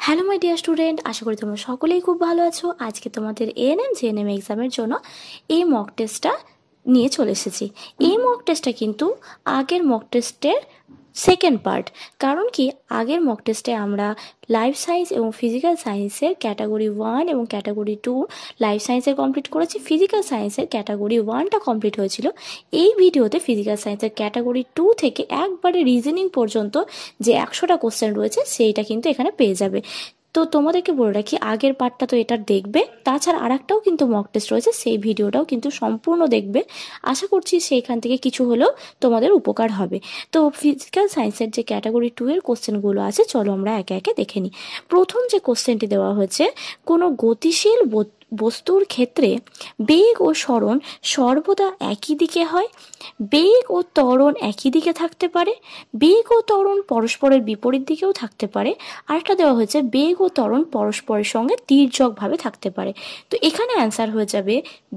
Hello my dear student, আশা করি তোমরা সকলেই খুব ভালো আছো। আজকে তোমাদের এএনএম জেএনএম এক্সামের জন্য এই মক টেস্টটা নিয়ে চলে এসেছি। এই মক টেস্টটা কিন্তু আগের মক টেস্টের সেকেন্ড পার্ট। কারণ কি, আগের মক টেস্টে আমরা লাইফ সায়েন্স এবং ফিজিক্যাল সায়েন্সের ক্যাটাগরি 1 এবং ক্যাটাগরি 2 লাইফ সায়েন্সের কমপ্লিট করেছি, ফিজিক্যাল সায়েন্সের ক্যাটাগরি 1টা কমপ্লিট হয়েছিল। এই ভিডিওতে ফিজিক্যাল সায়েন্সের ক্যাটাগরি 2 থেকে একবারে রিজনিং পর্যন্ত যে 100টা কোশ্চেন রয়েছে সেইটা কিন্তু এখানে পেয়ে যাবে। তো তোমাদেরকে বলে রাখি, আগের পার্টটা তো এটা দেখবে, তাছাড়া আরেকটাও কিন্তু মক টেস্ট রয়েছে, সেই ভিডিওটাও কিন্তু সম্পূর্ণ দেখবে। আশা করছি সেইখান থেকে কিছু হলেও তোমাদের উপকার হবে। তো ফিজিক্যাল সায়েন্সের যে ক্যাটাগরি 2 এর কোশ্চেনগুলো আছে, চলো আমরা একে একে দেখে নিই। প্রথম যে কোশ্চেনটি দেওয়া হয়েছে, কোনো গতিশীল বস্তুর ক্ষেত্রে বেগ ও সরণ সর্বদা একই দিকে হয়। বেগ ও ত্বরণ একই দিকে থাকতে পারে, বেগ ও ত্বরণ পরস্পরের বিপরীত দিকেও থাকতে পারে। আরেকটা দেওয়া হয়েছে, বেগ ও ত্বরণ পরস্পরের সঙ্গে তির্যকভাবে থাকতে পারে। তো এখানে অ্যান্সার হয়ে যাবে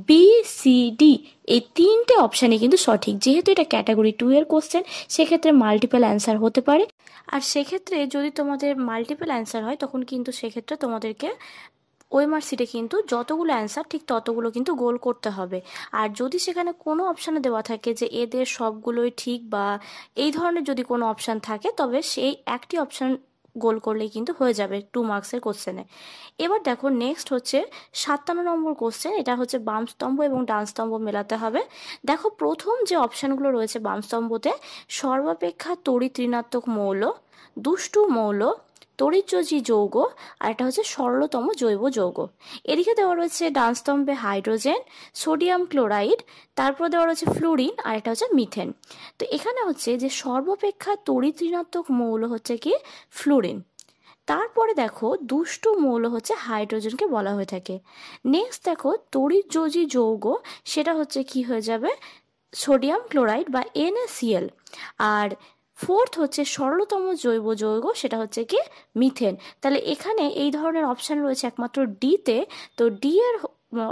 বি, সি, ডি। এই তিনটে অপশানই কিন্তু সঠিক। যেহেতু এটা ক্যাটাগরি 2 এর কোশ্চেন, সেক্ষেত্রে মাল্টিপল অ্যান্সার হতে পারে। আর সেক্ষেত্রে যদি তোমাদের মাল্টিপল অ্যান্সার হয়, তখন কিন্তু সেক্ষেত্রে তোমাদেরকে ওএমআর শিটে কিন্তু যতগুলো অ্যান্সার ঠিক ততগুলো কিন্তু গোল করতে হবে। আর যদি সেখানে কোনো অপশানে দেওয়া থাকে যে এদের সবগুলোই ঠিক বা এই ধরনের যদি কোনো অপশান থাকে, তবে সেই একটি অপশান গোল করলেই কিন্তু হয়ে যাবে 2 মার্কসের কোশ্চেনে। এবার দেখো, নেক্সট হচ্ছে 57 নম্বর কোশ্চেন। এটা হচ্ছে বাম স্তম্ভ এবং ডান স্তম্ভ মেলাতে হবে। দেখো, প্রথম যে অপশানগুলো রয়েছে বাম স্তম্ভতে, সর্বাপেক্ষা তড়িৎ ঋণাত্মক মৌল, দুষ্টু মৌল, তড়িৎযোজী যৌগ, আর এটা হচ্ছে সরলতম জৈব যৌগ। এদিকে দেওয়া রয়েছে ডান স্তম্ভে হাইড্রোজেন, সোডিয়াম ক্লোরাইড, তারপর দেওয়া রয়েছে ফ্লুরিন, আর এটা হচ্ছে মিথেন। তো এখানে হচ্ছে যে সর্বাপেক্ষা তড়িৎ ঋণাত্মক মৌল হচ্ছে কি ফ্লুরিন। তারপরে দেখো, দুষ্টু মৌল হচ্ছে হাইড্রোজেনকে বলা হয়ে থাকে। নেক্সট দেখো, তড়িৎযোজী যৌগ, সেটা হচ্ছে কি হয়ে যাবে সোডিয়াম ক্লোরাইড বা NaCl। আর ফোর্থ হচ্ছে সরলতম জৈব যৌগ, সেটা হচ্ছে কি মিথেন। তাহলে এখানে এই ধরনের অপশান রয়েছে একমাত্র ডিতে, তো ডি এর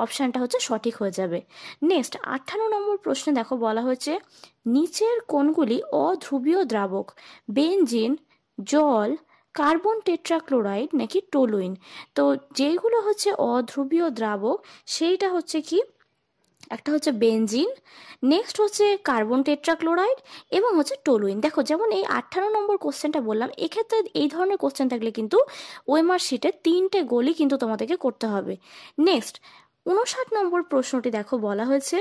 অপশানটা হচ্ছে সঠিক হয়ে যাবে। নেক্সট 58 নম্বর প্রশ্নে দেখো বলা হয়েছে, নিচের কোনগুলি অধ্রুবীয় দ্রাবক? বেনজিন, জল, কার্বন টেট্রাক্লোরাইড নাকি টলুইন? তো যেইগুলো হচ্ছে অধ্রুবীয় দ্রাবক, সেইটা হচ্ছে কি, একটা হচ্ছে বেনজিন, নেক্সট হচ্ছে কার্বন টেট্রাক্লোরাইড এবং হচ্ছে টলুইন। দেখো, যেমন এই 58 নম্বর কোশ্চেনটা বললাম, এক্ষেত্রে এই ধরনের কোশ্চেন থাকলে কিন্তু ওএমআর শিটে 3টে গোলই কিন্তু তোমাদেরকে করতে হবে। নেক্সট 59 নম্বর প্রশ্নটি দেখো বলা হয়েছে,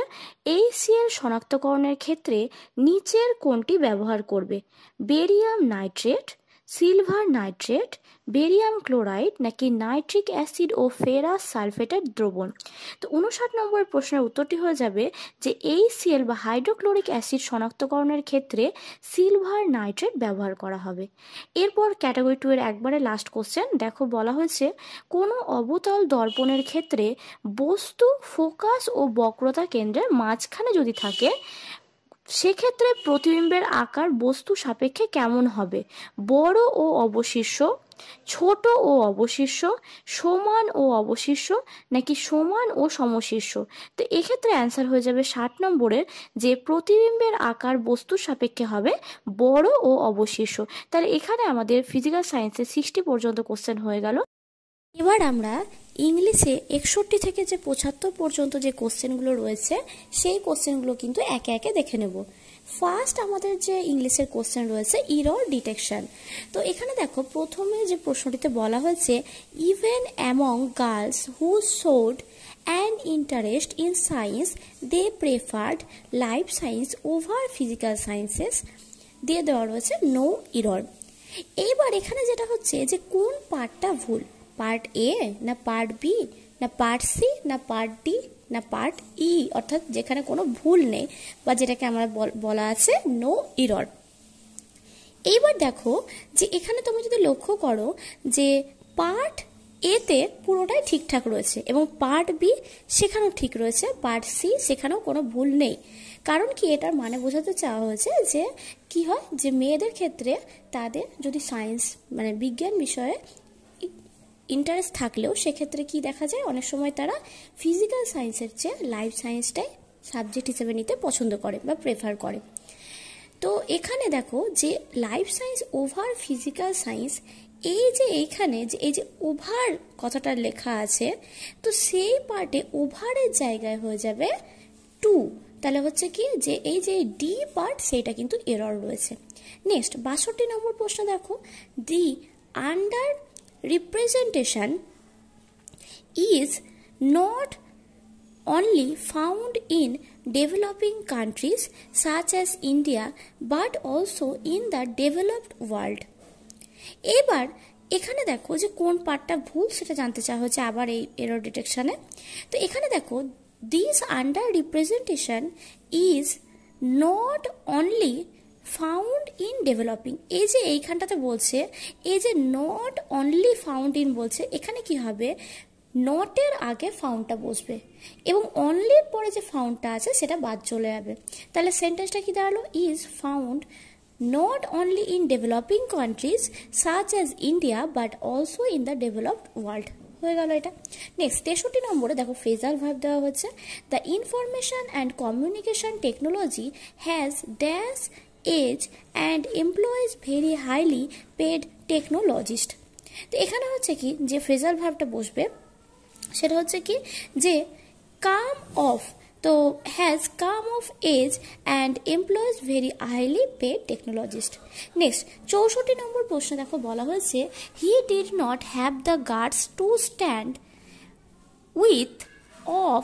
HCl শনাক্তকরণের ক্ষেত্রে নিচের কোনটি ব্যবহার করবে? Barium nitrate, silver nitrate, barium chloride নাকি নাইট্রিক অ্যাসিড ও ফেরাস সালফেটের দ্রবণ? তো 59 নম্বর প্রশ্নের উত্তরটি হয়ে যাবে যে HCl বা হাইড্রোক্লোরিক অ্যাসিড শনাক্তকরণের ক্ষেত্রে সিলভার নাইট্রেট ব্যবহার করা হবে। এরপর ক্যাটাগরি 2 এর একবারে লাস্ট কোশ্চেন দেখো বলা হয়েছে, কোনো অবতল দর্পণের ক্ষেত্রে বস্তু ফোকাস ও বক্রতা কেন্দ্রের মাঝখানে যদি থাকে, সেক্ষেত্রে প্রতিবিম্বের আকার বস্তু সাপেক্ষে কেমন হবে? বড় ও অবশিষ্ট, ছোট ও অবশিষ্ট, সমান ও অবশিষ্ট নাকি সমান ও সমশিষ্ট? তো এক্ষেত্রে অ্যান্সার হয়ে যাবে 60 নম্বরের, যে প্রতিবিম্বের আকার বস্তুর সাপেক্ষে হবে বড় ও অবশিষ্ট। তাহলে এখানে আমাদের ফিজিক্যাল সায়েন্সে 60 পর্যন্ত কোশ্চেন হয়ে গেল। এবার আমরা ইংলিশে 61 থেকে যে 75 পর্যন্ত যে কোশ্চেনগুলো রয়েছে, সেই কোশ্চেনগুলো কিন্তু একে একে দেখে নেব। ফার্স্ট আমাদের যে ইংলিশের কোশ্চেন রয়েছে ইরর ডিটেকশন। তো এখানে দেখো, প্রথমে যে প্রশ্নটিতে বলা হয়েছে, even among girls who showed an interest in science they preferred life science over physical sciences, দিয়ে দেওয়া রয়েছে নো ইরর। এইবার এখানে যেটা হচ্ছে যে কোন পার্টটা ভুল, পার্ট এ না পার্ট বি না পার্ট সি না পার্ট ডি না পার্ট ই, অর্থাৎ যেখানে কোনো ভুল নেই বা যেটাকে আমরা বলা আছে নো ইরর। এইবার দেখো যে এখানে তুমি যদি লক্ষ্য করো যে পার্ট এতে পুরোটাই ঠিকঠাক রয়েছে এবং পার্ট বি সেখানেও ঠিক রয়েছে, পার্ট সি সেখানেও কোনো ভুল নেই। কারণ কি, এটার মানে বোঝাতে চাওয়া হয়েছে যে কি হয়, যে মেয়েদের ক্ষেত্রে তাদের যদি সায়েন্স মানে বিজ্ঞান বিষয়ে ইন্টারেস্ট থাকলেও সেক্ষেত্রে কি দেখা যায়, অনেক সময় তারা ফিজিক্যাল সায়েন্সের চেয়ে লাইফ সায়েন্সটাই সাবজেক্ট হিসেবে নিতে পছন্দ করে বা প্রেফার করে। তো এখানে দেখো যে life science over physical science, এই যে এইখানে যে এই যে ওভার কথাটা লেখা আছে, তো সেই পার্টে ওভারের জায়গায় হয়ে যাবে টু। তাহলে হচ্ছে কি যে এই যে ডি পার্ট সেটা কিন্তু এরর রয়েছে। নেক্সট 62 নম্বর প্রশ্ন দেখো, the under representation is not only found in developing countries such as India but also in the developed world। এবার এখানে দেখো যে কোন পার্টটা ভুল সেটা জানতে চাওয়া হচ্ছে আবার এই এরর ডিটেকশনে। তো এখানে দেখো this under representation is not only found in developing, এই যে এইখানটাতে বলছে এই যে নট অনলি ফাউন্ড ইন বলছে, এখানে কি হবে নটের আগে ফাউন্ডটা বসবে এবং অনলির পরে যে ফাউন্ডটা আছে সেটা বাদ চলে যাবে। তাহলে সেন্টেন্সটা কি দাঁড়ালো, is found not only in developing countries such as India but also in the developed world। হয়ে গেল এটা। নেক্সট 63 নম্বরে দেখো ফ্রেজাল ভার্ব দেওয়া হচ্ছে, the information and communication technology has dash age and employs very highly paid technologist. তো এখানে হচ্ছে কি যে ফ্রেজাল ভার্বটা বসবে সেটা হচ্ছে কি যে কাম অফ, তো has come of age and employs very highly paid technologist. Next 64 number প্রশ্ন দেখো বলা হয়েছে, he did not have the guards to stand with of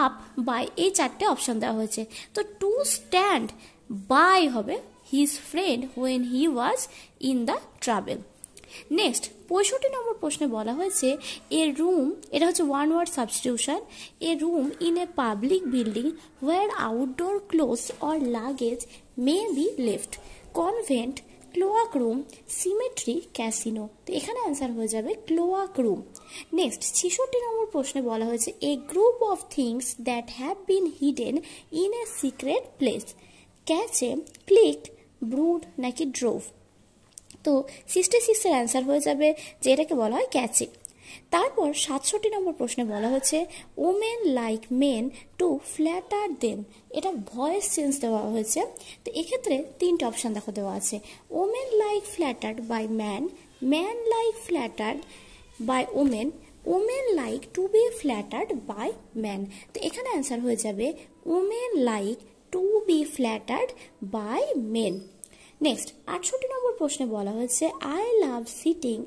up by, এই চারটে অপশন দেওয়া হয়েছে। তো টু স্ট্যান্ড বাই হবে his friend when he was in the travel. Next 65 number প্রশ্নে বলা হয়েছে, এ রুম, এটা হচ্ছে one word substitution, a room in a public building where outdoor clothes or luggage may be left, convent, cloak room, cemetery, casino. তো এখানে answer হয়ে যাবে ক্লোয়াক room. Next 66 নম্বর প্রশ্নে বলা হয়েছে, a group of things that have been hidden in a secret place, cache, clique, brood নাকি drove. তো 66 এর অ্যান্সার হয়ে যাবে যে এটাকে বলা হয় ক্যাচিং। তারপর 67 নম্বর প্রশ্নে বলা হচ্ছে, women like men to flatter them, এটা ভয়েস চেঞ্জ দেওয়া হয়েছে। তো এক্ষেত্রে তিনটে অপশান দেখো দেওয়া আছে, women like flattered by man, man like flattered by women, women like to be flattered by man. তো এখানে অ্যান্সার হয়ে যাবে women like to be flattered by men. Next 68 number প্রশ্নে বলা হয়েছে, I love sitting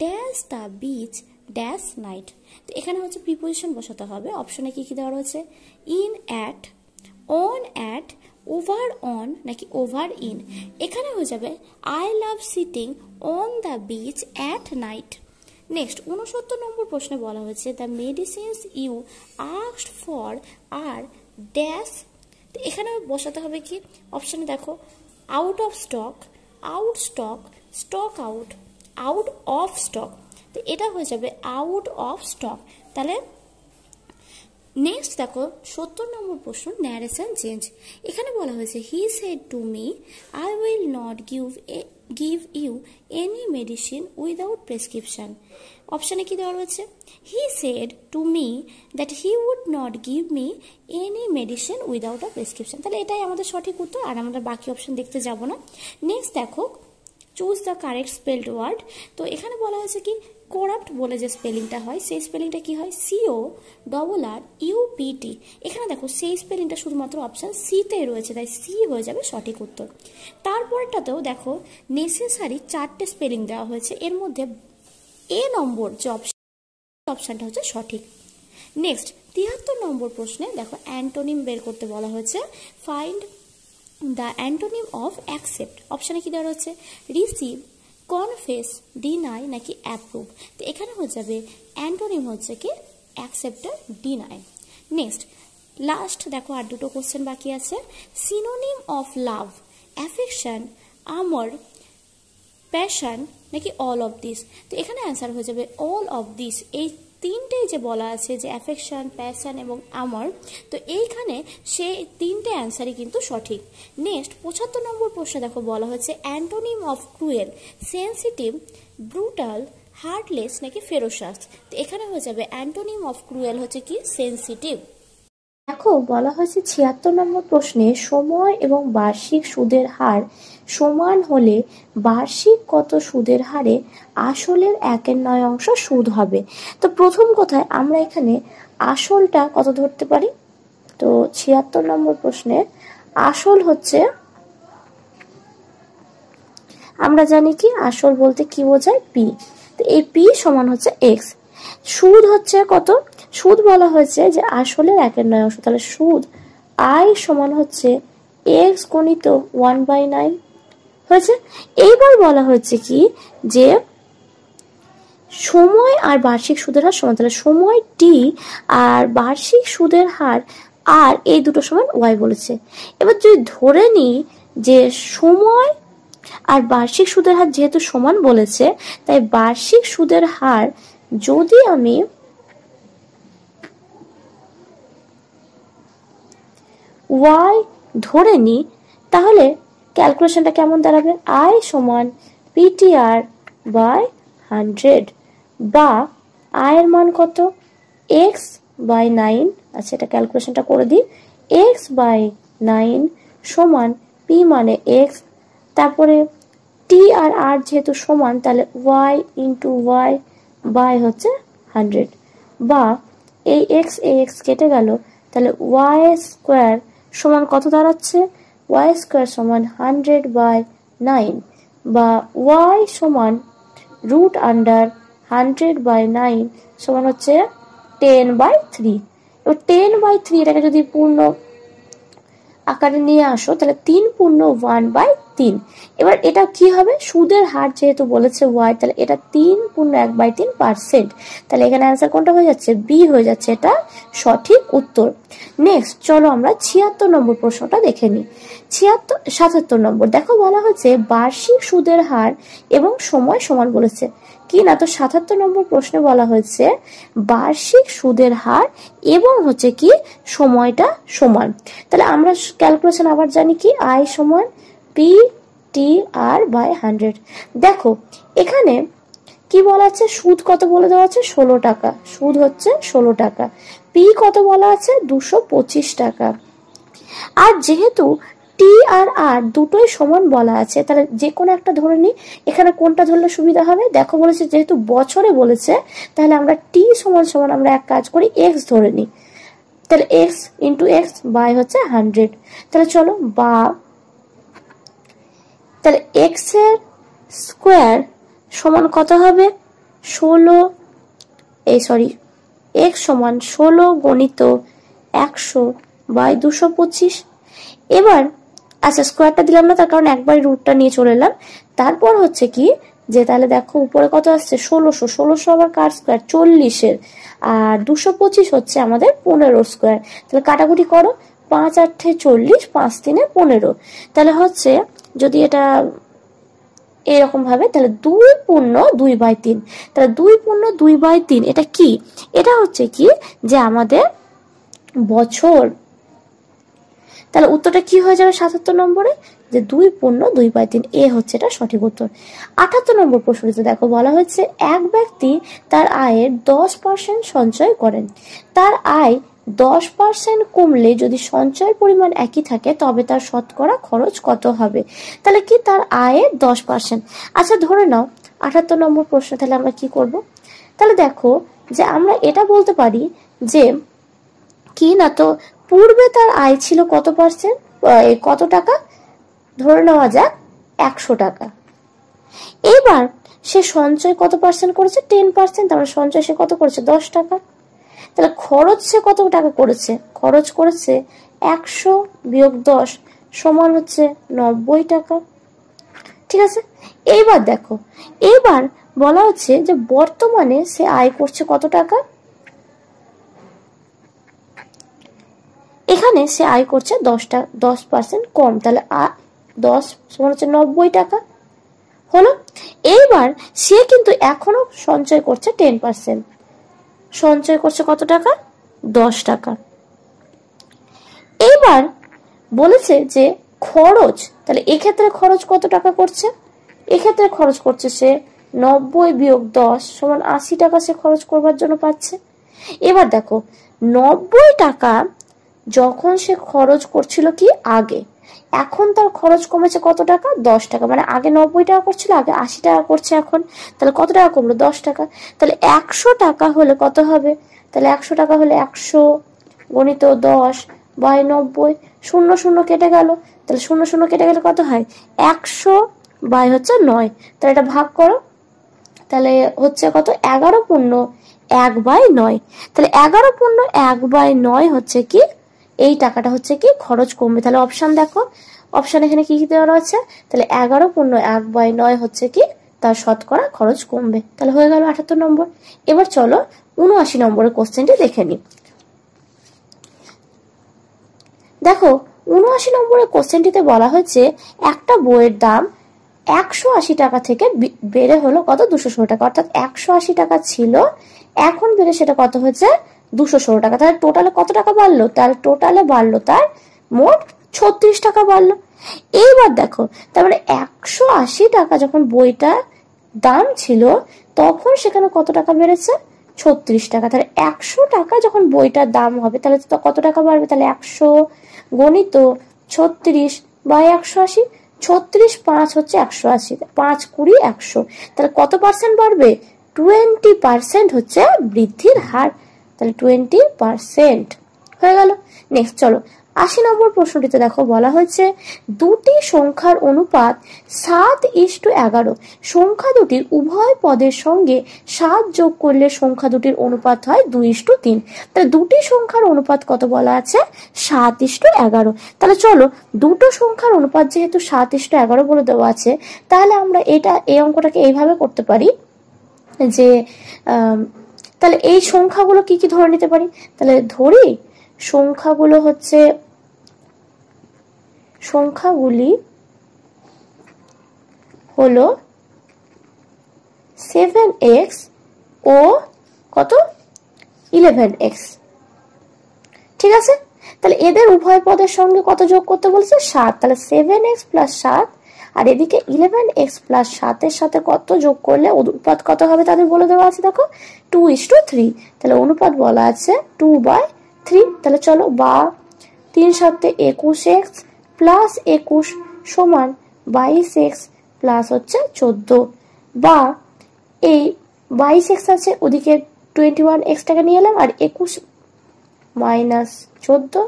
dash the beach dash night. তো এখানে হচ্ছে প্রিপোজিশন বসাতে হবে। অপশনে কি কি দেওয়া রয়েছে, in at, on at, over on নাকি ওভার ইন। এখানে হয়ে যাবে I love sitting on the beach at night. Next 69 number প্রশ্নে বলা হয়েছে, the medicines you asked for are dash. তো এখানে বসাতে হবে কি, অপশনে দেখো out of stock, out stock, stock out, out of stock. তো এটা হয়ে যাবে আউট অফ স্টক। তাহলে নেক্সট দেখো 70 নম্বর প্রশ্ন, ন্যারেশন চেঞ্জ। এখানে বলা হয়েছে, he said to me I will not give you any medicine without prescription. অপশানে কি দেওয়া রয়েছে, he said to me that he would not give me any medicine without a prescription. তাহলে এটাই আমাদের সঠিক উত্তর, আর আমরা বাকি অপশন দেখতে যাব না। নেক্সট দেখো choose the correct spelled word. তো এখানে বলা হয়েছে কি, করাপ্ট বলে যে স্পেলিংটা হয় সেই স্পেলিংটা কি হয়, CORRUPT। এখানে দেখো সেই স্পেলিংটা শুধুমাত্র অপশান সিতেই রয়েছে, তাই সি হয়ে যাবে সঠিক উত্তর। তারপরটাতেও দেখো নেসেসারি 4টে স্পেলিং দেওয়া হয়েছে, এর মধ্যে এ নম্বর যে অপশানটা হচ্ছে সঠিক। নেক্সট 73 নম্বর প্রশ্নে দেখো অ্যান্টোনিম বের করতে বলা হয়েছে, find the antonym of accept. অপশানে কি দেওয়া রয়েছে, রিসিভ, কনফেস, ডিনাই নাকি অ্যাপ্রুভ। তো এখানে হয়ে যাবে অ্যান্টোনিম হচ্ছে কি অ্যাকসেপ্টার, ডিনাই। নেক্সট লাস্ট দেখো আর দুটো কোশ্চেন বাকি আছে, synonym of love, affection, Amr, passion নাকি অল অফ দিস। তো এখানে অ্যান্সার হয়ে যাবে অল অফ দিস। এই তিনটেই যে বলা আছে যে অ্যাফেকশন, প্যাশন এবং আমর, তো এইখানে সেই তিনটে অ্যান্সারই কিন্তু সঠিক। নেক্সট 75 নম্বর প্রশ্ন দেখো বলা হচ্ছে, antonym of cruel, sensitive, brutal, heartless নাকি ফেরোসাস। তো এখানে হয়ে যাবে অ্যান্টোনিম অফ ক্রুয়েল হচ্ছে কি সেন্সিটিভ। দেখো বলা হয়েছে ৭৬ নম্বর প্রশ্নে সময় এবং বার্ষিক সুদের হার সমান হলে বার্ষিক কত সুদের হারে আসলের ১/৯ সুদ হবে। তো প্রথম কথায় আমরা এখানে আসলটা কত ধরতে পারি। তো ৭৬ নম্বর প্রশ্নের আসল হচ্ছে, আমরা জানি কি আসল বলতে কি বোঝায়, পি। তো এই পি সমান হচ্ছে এক্স। সুদ হচ্ছে কত, সুদ বলা হয়েছে যে আসলের ১/৯, তাহলে সুদ আই সমান হচ্ছে এক্স গণিত 1/9 হয়েছে। এইবার বলা হয়েছে কি যে সময় আর বার্ষিক সুদের হার সমান, তাহলে সময় টি আর বার্ষিক সুদের হার আর, এই দুটো সমান ওয়াই বলেছে। এবার যদি ধরে নিই যে সময় আর বার্ষিক সুদের হার যেহেতু সমান বলেছে, তাই বার্ষিক সুদের হার যদি আমি ওয়াই ধরে নিই, তাহলে ক্যালকুলেশনটা কেমন দাঁড়াবে, আই সমান পিটিআর বাই 100, বা আয়ের মান কত, এক্স বাই 9। আচ্ছা, এটা ক্যালকুলেশনটা করে দিই, এক্স বাই 9 সমান পি মানে এক্স, তারপরে টি আর আর যেহেতু সমান, তাহলে ওয়াই ইন্টু ওয়াই বাই হচ্ছে 100, বা এই এক্স কেটে গেল, তাহলে ওয়াই স্কোয়ার সমান কত দাঁড়াচ্ছে, ওয়াই স্কোয়ার সমান 100/9, বা ওয়াই সমান √100/9 সমান হচ্ছে 10/3। এবার 10/3 এটাকে যদি পূর্ণ আকারে নিয়ে আসো, তাহলে 3 পূর্ণ 1/3। এবার এটা কি হবে, সুদের হার যেহেতু বলেছে ওয়াই, তাহলে এটা 3 পূর্ণ 1/3%। তাহলে এখানে অ্যান্সার কোনটা হয়ে যাচ্ছে, বি হয়ে যাচ্ছে, এটা সঠিক উত্তর। নেক্সট চলো আমরা ৭৬ নম্বর প্রশ্নটা দেখে নিই। ৭৭ নম্বর, দেখো বলা হচ্ছে বার্ষিক সুদের হার এবং সময় সমান বলেছে কি না। তো ৭৭ নম্বর প্রশ্নে বলা হয়েছে বার্ষিক সুদের হার এবং হচ্ছে কি সময়টা সমান। তাহলে আমরা ক্যালকুলেশন আবার জানি কি, আই সমান পি টি আর বাই 100। দেখো এখানে কি বলা আছে, সুদ কত বলে দেওয়া আছে, 16 টাকা, সুদ হচ্ছে 16 টাকা। পি কত বলা আছে, 225 টাকা। আর যেহেতু টি আর আর দুটোই সমান বলা আছে, তাহলে যে কোনো একটা ধরে নিই। এখানে কোনটা ধরলে সুবিধা হবে, দেখো বলেছে যেহেতু বছরে বলেছে, তাহলে আমরা টি সমান সমান আমরা এক কাজ করি, এক্স ধরে নিই। তাহলে এক্স ইন্টু এক্স বাই হচ্ছে 100। তাহলে চলো, বা তাহলে এক্স এর স্কোয়ার সমান কত হবে, 16, এক্স সমান 16 গণিত 100/225। এবার আচ্ছা, স্কোয়ারটা দিলাম না, তার কারণ একবারই রুটটা নিয়ে চলে এলাম। তারপর হচ্ছে কি যে, তাহলে দেখো উপরে কত আসছে, 1600 আবার কার স্কোয়ার, 40-এর, আর 225 হচ্ছে আমাদের 15 স্কোয়ার। তাহলে কাটাকুটি করো, 5 8 40, 5 3 15। তাহলে হচ্ছে যদি এটা এরকম ভাবে, তাহলে 2 পূর্ণ 2/3, তাহলে 2 পূর্ণ 2/3 এটা কি, এটা হচ্ছে কি যে আমাদের বছর। তাহলে উত্তরটা কি হয়ে যাবে ৭৭ নম্বরে, যে 2 পূর্ণ 2/3, এ হচ্ছে এটা সঠিক উত্তর। ৭৮ নম্বর প্রশ্নটিতে দেখো বলা হচ্ছে এক ব্যক্তি তার আয়ের 10% সঞ্চয় করেন। তার আয় 10% কমলে যদি সঞ্চয়ের পরিমাণ একই থাকে, তবে তার শতকরা খরচ কত হবে। তাহলে কি, তার আয়ের 10%। আচ্ছা ধরে নাও ৭৮ নম্বর প্রশ্ন, তাহলে আমরা কি করব, তাহলে দেখো যে আমরা এটা বলতে পারি যে কি না, তো পূর্বে তার আয় ছিল কত পার্সেন্ট, কত টাকা, ধরে নেওয়া যাক 100 টাকা। এবার সে সঞ্চয় কত পার্সেন্ট করেছে, 10%, তাহলে সঞ্চয় সে কত করেছে, 10 টাকা। তাহলে খরচ সে কত টাকা করেছে, খরচ করেছে 100 বিয়োগ 10 সমান হচ্ছে 90 টাকা। ঠিক আছে, এইবার দেখো, এবার বলা হচ্ছে যে বর্তমানে সে আয় করছে কত টাকা, এখানে সে আয় করছে 10% কম, তাহলে 10 সমান হচ্ছে 90 টাকা হলো। এইবার সে কিন্তু এখনো সঞ্চয় করছে 10%, সঞ্চয় করছে কত টাকা, 10 টাকা। এইবার বলেছে যে খরচ, তাহলে এক্ষেত্রে খরচ কত টাকা করছে, এক্ষেত্রে খরচ করছে সে 90 বিয়োগ 10 সমান 80 টাকা সে খরচ করবার জন্য পাচ্ছে। এবার দেখো 90 টাকা যখন সে খরচ করছিল কি আগে, এখন তার খরচ কমেছে কত টাকা, 10 টাকা। মানে আগে 90 টাকা করছিল, আগে 80 টাকা করছে এখন, তাহলে কত টাকা কমলো, 10 টাকা। তাহলে 100 টাকা হলে কত হবে, তাহলে 100 টাকা হলে 100 গণিত 10 বাই 90, শূন্য শূন্য কেটে গেল, তাহলে শূন্য শূন্য কেটে গেলে কত হয়, 100 বাই হচ্ছে 9। তাহলে এটা ভাগ করো, তাহলে হচ্ছে কত, 11 পূর্ণ 1/9। তাহলে 11 পূর্ণ 1/9 হচ্ছে কি, এই টাকাটা হচ্ছে কি খরচ কমবে। তাহলে অপশন দেখো, অপশন এখানে কি কি দেওয়া রয়েছে, তাহলে 11 পূর্ণ 1/9 হচ্ছে কি তার শতকরা খরচ কমবে। তাহলে হয়ে গেল 78 নম্বর। এবার চলো 79 নম্বরের কোশ্চেনটি দেখে নিই। দেখো 79 নম্বরের কোশ্চেনটিতে বলা হয়েছে একটা বইয়ের দাম 180 টাকা থেকে বেড়ে হলো কত, 216 টাকা। অর্থাৎ 180 টাকা ছিল, এখন বেড়ে সেটা কত হয়েছে, 216 টাকা। তাহলে টোটালে কত টাকা বাড়লো, তার টোটালে বাড়লো তার মোট 36 টাকা বাড়লো। এইবার দেখো, তার মানে 180 টাকা যখন বইটা দাম ছিল তখন সেখানে কত টাকা বেড়েছে, 36 টাকা। তাহলে 100 টাকা যখন বইটার দাম হবে তাহলে তো কত টাকা বাড়বে, তাহলে 100 গণিত 36 বাই 180, 36 5 হচ্ছে 180, 5 20 100। তাহলে কত পার্সেন্ট বাড়বে, 20% হচ্ছে বৃদ্ধির হার। তাহলে 20% হয়ে গেল। নেক্সট চলো 80 নম্বর প্রশ্নটিতে দেখো বলা হয়েছে দুটি সংখ্যার অনুপাত 7:11। সংখ্যা দুটির উভয় পদের সঙ্গে 7 যোগ করলে সংখ্যা দুটির অনুপাত হয় 2:3। তাহলে দুটি সংখ্যার অনুপাত কত বলা আছে, 7:11। তাহলে চলো দুটো সংখ্যার অনুপাত যেহেতু 7:11 বলে দেওয়া আছে, তাহলে আমরা এই অঙ্কটাকে এইভাবে করতে পারি যে তাহলে এই সংখ্যাগুলো কি কি ধরে নিতে পারি। তাহলে ধরি সংখ্যাগুলো হচ্ছে, সংখ্যাগুলি হলো 7x ও কত 11x। ঠিক আছে, তাহলে এদের উভয় পদের সঙ্গে কত যোগ করতে বলছে, 7। তাহলে 7x প্লাস 7, আর এদিকে 11x প্লাস 7 এর সাথে কত যোগ করলে অনুপাত কত হবে তাদের বলে দেওয়া আছে, দেখো 2:3। তাহলে অনুপাত বলা আছে 2/3। তাহলে চলো বা 3 7 21x প্লাস 21 সমান 22x প্লাস হচ্ছে 14, বা এই 22x আছে ওদিকে 21x টাকে নিয়ে এলাম, আর 21 মাইনাস 14,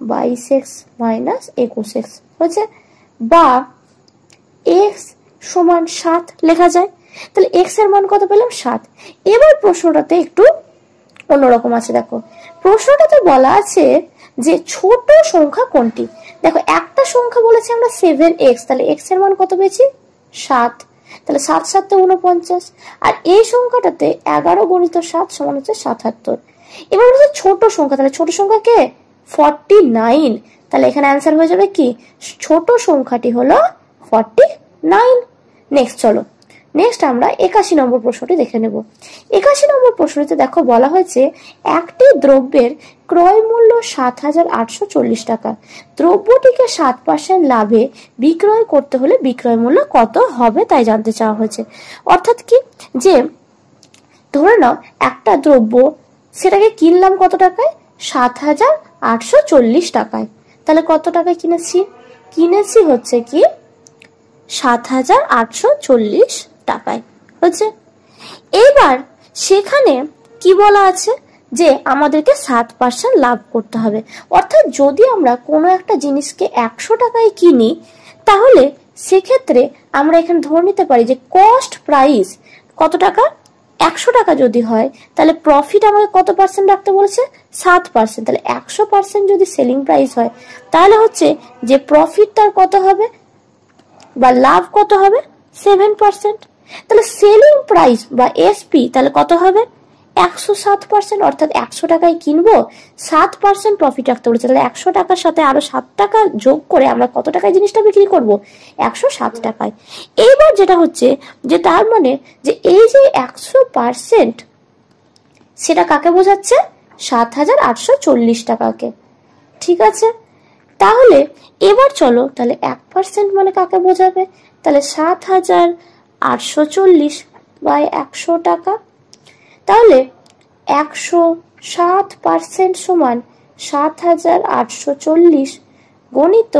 22x মাইনাস 21x হচ্ছে, বা x সমান 7 লেখা যায়। তাহলে x এর মান কত পেলাম, 7। এবার প্রশ্নটাতে একটু অন্যরকম আছে। দেখো প্রশ্নটাতে বলা আছে যে ছোট সংখ্যা কোনটি। দেখো একটা সংখ্যা বলেছে আমরা 7x, তাহলে x এর মান কত পেয়েছি, 7। তাহলে 7 7 49, আর এই সংখ্যাটাতে 11 গণিত 7 সমান হচ্ছে 77। এবার হচ্ছে ছোট সংখ্যা, তাহলে ছোট সংখ্যা কে, 49। তাহলে এখানে অ্যান্সার হয়ে যাবে কি, ছোট সংখ্যাটি হলো 49। নেক্সট চলো, নেক্সট আমরা 81 নম্বর প্রশ্নটি দেখে নেব। 81 নম্বর প্রশ্নটিতে দেখো বলা হয়েছে একটি দ্রব্যের ক্রয় মূল্য 7,840 টাকা, দ্রব্যটিকে 7% লাভে বিক্রয় করতে হলে বিক্রয় মূল্য কত হবে তাই জানতে চাওয়া হয়েছে। অর্থাৎ কি, যে ধরে নাও একটা দ্রব্য সেটাকে কিনলাম কত টাকায়, 7,840 টাকায়। তাহলে কত টাকায় কিনেছি হচ্ছে কি 7,840 টাকায় হচ্ছে। এইবার সেখানে কি বলা আছে যে আমাদেরকে 7% লাভ করতে হবে। অর্থাৎ যদি আমরা কোনো একটা জিনিসকে 100 টাকায় কিনি তাহলে সেক্ষেত্রে আমরা এখানে ধরে নিতে পারি যে কস্ট প্রাইস কত টাকা, 100 টাকা যদি হয় তাহলে প্রফিট আমাকে কত পার্সেন্ট রাখতে বলেছে, 7%। তাহলে 100% যদি সেলিং প্রাইস হয় তাহলে হচ্ছে যে প্রফিট তার কত হবে বা লাভ কত হবে, 7%। তাহলে সেলিং প্রাইস বা এসপি তাহলে কত হবে, 107%। অর্থাৎ 100 টাকায় কিনবো, 7% প্রফিট রাখতে বলেছে। তাহলে 100 টাকার সাথে আরো 7 টাকা যোগ করে আমরা কত টাকায় জিনিসটা বিক্রি করব, 107 টাকায়। এইবার যেটা হচ্ছে যে তার মানে যে এই যে 100% সেটা কাকে বোঝাচ্ছে, 7,840 টাকাকে। ঠিক আছে, তাহলে এবার চলো তাহলে 1% মানে কাকে বোঝাবে, তাহলে 7,840 বাই 100 টাকা। তাহলে 107% সমান 7,840 গণিত